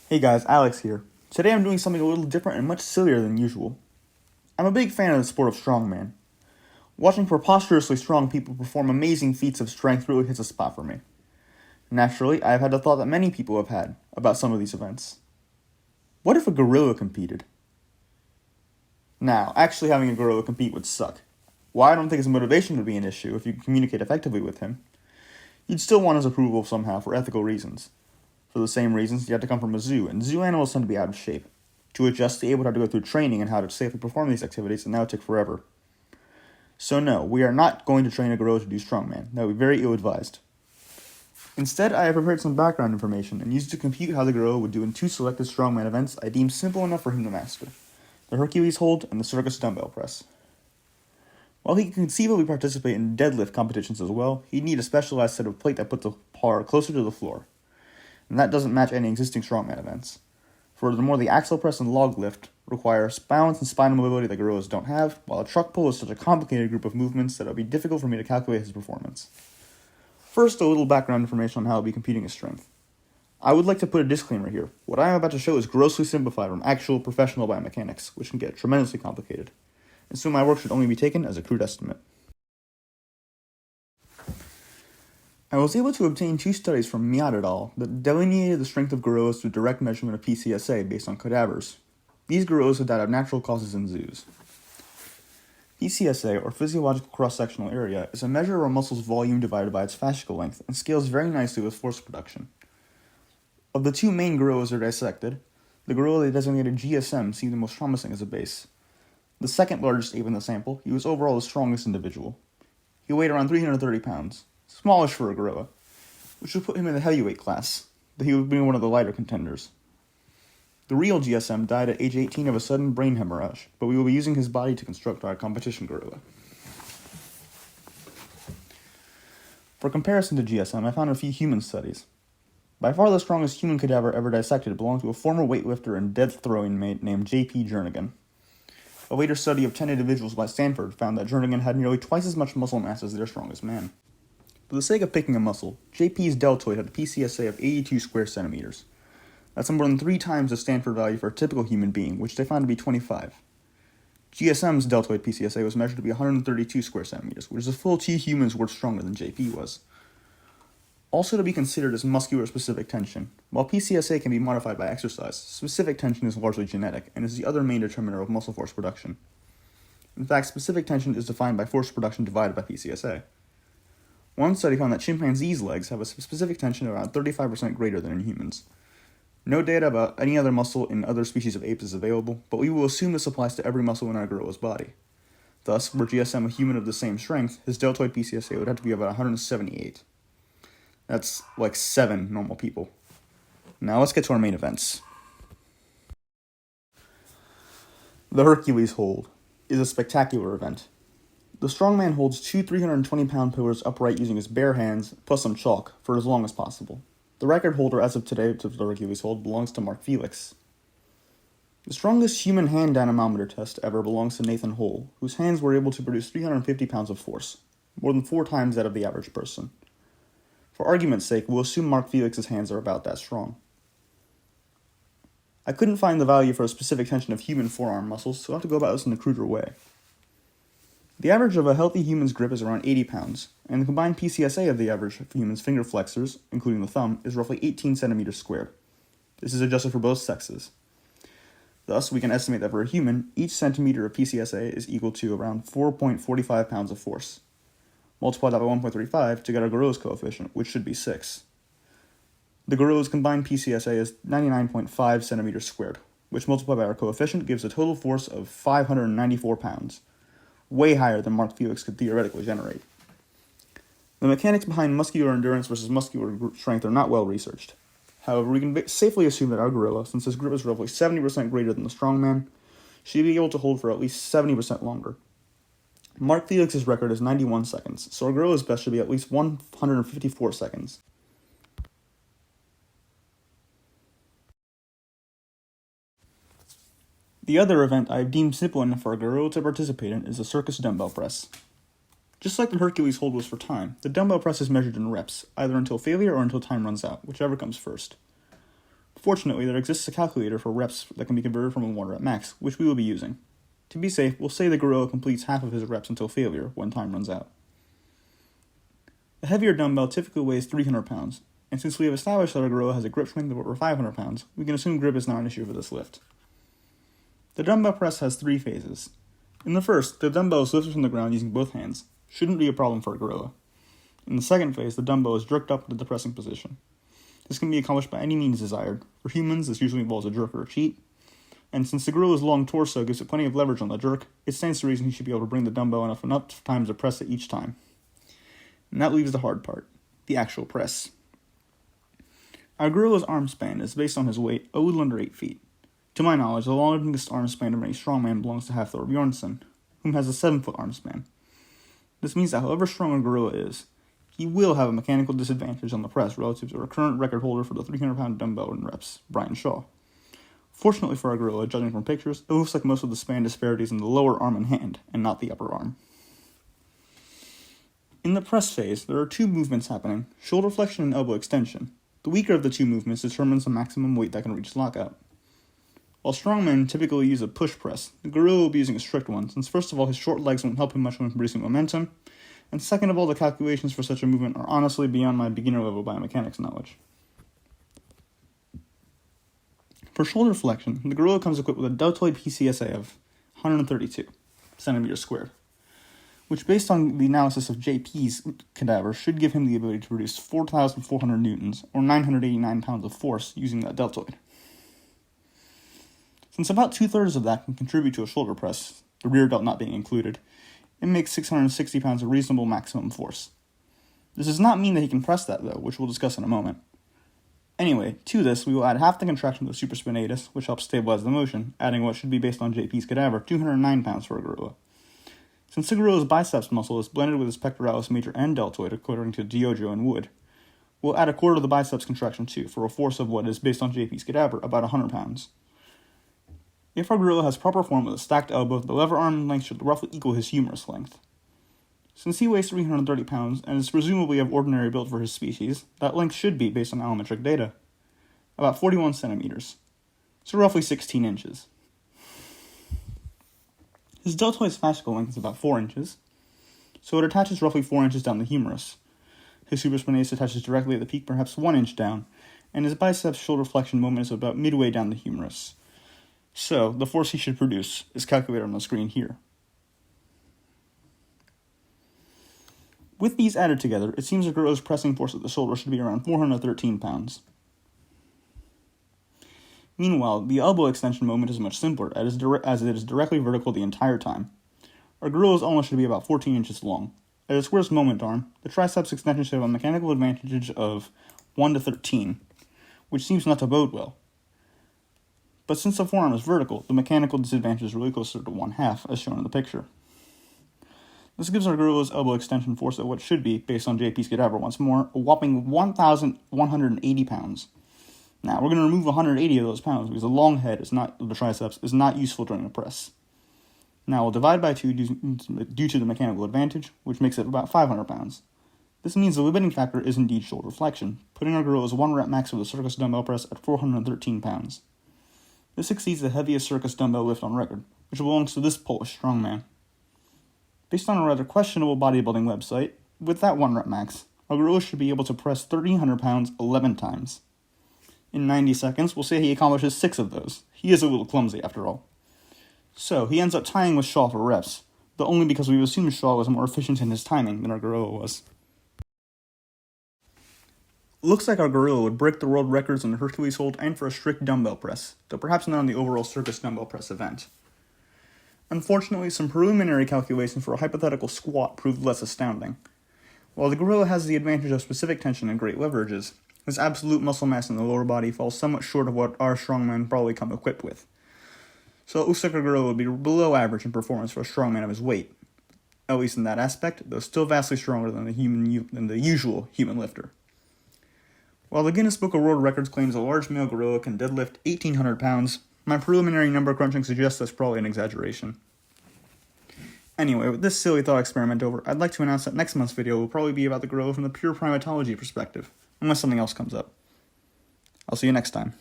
Hey guys, Alex here. Today I'm doing something a little different and much sillier than usual. I'm a big fan of the sport of strongman. Watching preposterously strong people perform amazing feats of strength really hits a spot for me. Naturally, I've had the thought that many people have had about some of these events. What if a gorilla competed? Now, actually having a gorilla compete would suck. While I don't think his motivation would be an issue if you could communicate effectively with him, you'd still want his approval somehow for ethical reasons. For the same reasons, you have to come from a zoo, and zoo animals tend to be out of shape. To adjust to able to have to go through training and how to safely perform these activities, and that would take forever. So no, we are not going to train a gorilla to do strongman. That would be very ill-advised. Instead, I have prepared some background information and used to compute how the gorilla would do in two selected strongman events I deem simple enough for him to master: the Hercules Hold and the Circus dumbbell press. While he can conceivably participate in deadlift competitions as well, he'd need a specialized set of plate that puts the bar closer to the floor, and that doesn't match any existing strongman events. Furthermore, the axle press and log lift require balance and spinal mobility that gorillas don't have, while a truck pull is such a complicated group of movements that it would be difficult for me to calculate his performance. First, a little background information on how I'll be computing his strength. I would like to put a disclaimer here. What I am about to show is grossly simplified from actual professional biomechanics, which can get tremendously complicated, and so my work should only be taken as a crude estimate. I was able to obtain two studies from Miat et al. That delineated the strength of gorillas through direct measurement of PCSA based on cadavers. These gorillas had died of natural causes in zoos. PCSA, or physiological cross-sectional area, is a measure of a muscle's volume divided by its fascicle length and scales very nicely with force production. Of the two main gorillas that are dissected, the gorilla they designated GSM seemed the most promising as a base. The second largest ape in the sample, he was overall the strongest individual. He weighed around 330 pounds. Smallish for a gorilla, which would put him in the heavyweight class, though he would be one of the lighter contenders. The real GSM died at age 18 of a sudden brain hemorrhage, but we will be using his body to construct our competition gorilla. For comparison to GSM, I found a few human studies. By far the strongest human cadaver ever dissected belonged to a former weightlifter and death-throwing mate named J.P. Jernigan. A later study of 10 individuals by Stanford found that Jernigan had nearly twice as much muscle mass as their strongest man. For the sake of picking a muscle, JP's deltoid had a PCSA of 82 square centimeters. That's more than 3 times the Stanford value for a typical human being, which they found to be 25. GSM's deltoid PCSA was measured to be 132 square centimeters, which is a full 2 humans worth stronger than JP was. Also to be considered is muscular specific tension. While PCSA can be modified by exercise, specific tension is largely genetic, and is the other main determiner of muscle force production. In fact, specific tension is defined by force production divided by PCSA. One study found that chimpanzees' legs have a specific tension around 35% greater than in humans. No data about any other muscle in other species of apes is available, but we will assume this applies to every muscle in our gorilla's body. Thus, were GSM a human of the same strength, his deltoid PCSA would have to be about 178. That's like 7 normal people. Now let's get to our main events. The Hercules Hold is a spectacular event. The strongman holds 2 320-pound pillars upright using his bare hands, plus some chalk, for as long as possible. The record holder as of today to the Hercules Hold belongs to Mark Felix. The strongest human hand dynamometer test ever belongs to Nathan Hull, whose hands were able to produce 350 pounds of force, more than 4 times that of the average person. For argument's sake, we'll assume Mark Felix's hands are about that strong. I couldn't find the value for a specific tension of human forearm muscles, so I'll have to go about this in a cruder way. The average of a healthy human's grip is around 80 pounds, and the combined PCSA of the average of human's finger flexors, including the thumb, is roughly 18 centimeters squared. This is adjusted for both sexes. Thus, we can estimate that for a human, each centimeter of PCSA is equal to around 4.45 pounds of force. Multiply that by 1.35 to get our gorilla's coefficient, which should be 6. The gorilla's combined PCSA is 99.5 centimeters squared, which multiplied by our coefficient gives a total force of 594 pounds. Way higher than Mark Felix could theoretically generate. The mechanics behind muscular endurance versus muscular strength are not well researched. However, we can safely assume that our gorilla, since his grip is roughly 70% greater than the strongman, should be able to hold for at least 70% longer. Mark Felix's record is 91 seconds, so our gorilla's best should be at least 154 seconds. The other event I have deemed simple enough for a gorilla to participate in is the Circus dumbbell press. Just like the Hercules Hold was for time, the dumbbell press is measured in reps, either until failure or until time runs out, whichever comes first. Fortunately, there exists a calculator for reps that can be converted from a 1 rep max, which we will be using. To be safe, we'll say the gorilla completes half of his reps until failure when time runs out. The heavier dumbbell typically weighs 300 pounds, and since we have established that our gorilla has a grip strength of over 500 pounds, we can assume grip is not an issue for this lift. The dumbbell press has 3 phases. In the first, the dumbbell is lifted from the ground using both hands. Shouldn't be a problem for a gorilla. In the second phase, the dumbbell is jerked up into the pressing position. This can be accomplished by any means desired. For humans, this usually involves a jerk or a cheat. And since the gorilla's long torso gives it plenty of leverage on the jerk, it stands to reason he should be able to bring the dumbbell enough times to press it each time. And that leaves the hard part, the actual press. Our gorilla's arm span is based on his weight, a little under 8 feet. To my knowledge, the longest arm span of any strongman belongs to Hafthor Bjornsson, whom has a 7-foot arm span. This means that however strong a gorilla is, he will have a mechanical disadvantage on the press relative to our current record holder for the 300-pound dumbbell in reps, Brian Shaw. Fortunately for our gorilla, judging from pictures, it looks like most of the span disparity is in the lower arm and hand, and not the upper arm. In the press phase, there are 2 movements happening, shoulder flexion and elbow extension. The weaker of the 2 movements determines the maximum weight that can reach lockout. While strongmen typically use a push press, the gorilla will be using a strict one, since first of all his short legs won't help him much when producing momentum, and second of all the calculations for such a movement are honestly beyond my beginner level biomechanics knowledge. For shoulder flexion, the gorilla comes equipped with a Deltoid PCSA of 132 centimeters squared, which based on the analysis of JP's cadaver should give him the ability to produce 4,400 newtons, or 989 pounds of force using that deltoid. Since about 2/3 of that can contribute to a shoulder press, the rear delt not being included, it makes 660 pounds a reasonable maximum force. This does not mean that he can press that though, which we'll discuss in a moment. Anyway, to this, we will add half the contraction of the supraspinatus, which helps stabilize the motion, adding what should be based on JP's cadaver, 209 pounds for a gorilla. Since the gorilla's biceps muscle is blended with his pectoralis major and deltoid, according to Diojo and Wood, we'll add a quarter of the biceps contraction too, for a force of what is, based on JP's cadaver, about 100 pounds. If our gorilla has proper form with a stacked elbow, the lever arm length should roughly equal his humerus length. Since he weighs 330 pounds and is presumably of ordinary build for his species, that length should be, based on allometric data, about 41 centimeters, so roughly 16 inches. His deltoid's fascicle length is about 4 inches, so it attaches roughly 4 inches down the humerus. His supraspinatus attaches directly at the peak, perhaps 1 inch down, and his biceps shoulder flexion moment is about midway down the humerus. So, the force he should produce is calculated on the screen here. With these added together, it seems a gorilla's pressing force at the shoulder should be around 413 pounds. Meanwhile, the elbow extension moment is much simpler, as it is directly vertical the entire time. Our gorilla's almost should be about 14 inches long. At its worst moment arm, the triceps extension should have a mechanical advantage of 1 to 13, which seems not to bode well. But since the forearm is vertical, the mechanical disadvantage is really closer to 1/2, as shown in the picture. This gives our gorilla's elbow extension force at what should be, based on JP's cadaver once more, a whopping 1,180 pounds. Now, we're going to remove 180 of those pounds because the long head of the triceps is not useful during a press. Now, we'll divide by 2 due to the mechanical advantage, which makes it about 500 pounds. This means the limiting factor is indeed shoulder flexion, putting our gorilla's 1 rep max of the Circus dumbbell press at 413 pounds. This exceeds the heaviest Circus dumbbell lift on record, which belongs to this Polish strongman. Based on a rather questionable bodybuilding website, with that 1 rep max, our gorilla should be able to press 1,300 pounds 11 times. In 90 seconds, we'll say he accomplishes 6 of those. He is a little clumsy after all. So, he ends up tying with Shaw for reps, but only because we've assumed Shaw was more efficient in his timing than our gorilla was. Looks like our gorilla would break the world records in the Hercules Hold and for a strict dumbbell press, though perhaps not on the overall Circus dumbbell press event. Unfortunately, some preliminary calculations for a hypothetical squat proved less astounding. While the gorilla has the advantage of specific tension and great leverages, his absolute muscle mass in the lower body falls somewhat short of what our strongmen probably come equipped with. So it looks like our gorilla would be below average in performance for a strongman of his weight, at least in that aspect, though still vastly stronger than the usual human lifter. While the Guinness Book of World Records claims a large male gorilla can deadlift 1,800 pounds, my preliminary number crunching suggests that's probably an exaggeration. Anyway, with this silly thought experiment over, I'd like to announce that next month's video will probably be about the gorilla from the pure primatology perspective, unless something else comes up. I'll see you next time.